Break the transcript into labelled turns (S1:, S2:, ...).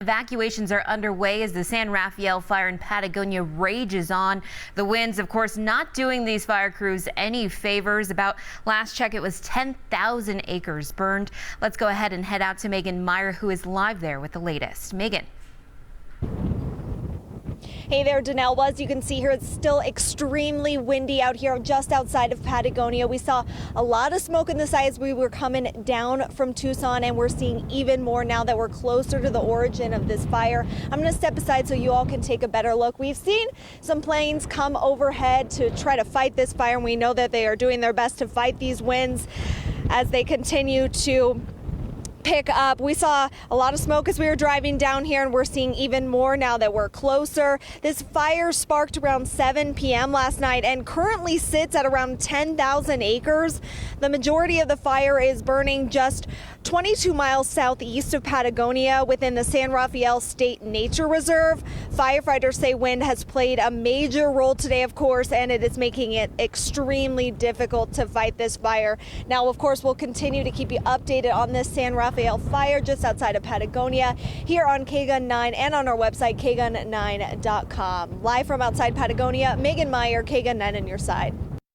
S1: evacuations are underway as the San Rafael Fire in Patagonia rages on. The winds, of course, not doing these fire crews any favors. About last check, it was 10,000 acres burned. Let's go ahead and head out to Megan Meyer, who is live there with the latest. Megan.
S2: Hey there, Danelle. Well, as you can see here, it's still extremely windy out here just outside of Patagonia. We saw a lot of smoke in the sky as we were coming down from Tucson, and we're seeing even more now that we're closer to the origin of this fire. I'm going to step aside so you all can take a better look. We've seen some planes come overhead to try to fight this fire, and we know that they are doing their best to fight these winds as they continue to pick up. We saw a lot of smoke as we were driving down here, and we're seeing even more now that we're closer. This fire sparked around 7 p.m. last night and currently sits at around 10,000 acres. The majority of the fire is burning just 22 miles southeast of Patagonia within the San Rafael State Nature Reserve. Firefighters say wind has played a major role today, of course, and it is making it extremely difficult to fight this fire. Now, of course, we'll continue to keep you updated on this San Rafael Fire just outside of Patagonia here on KGUN 9 and on our website, kgun9.com. Live from outside Patagonia, Megan Meyer, KGUN 9 on your side.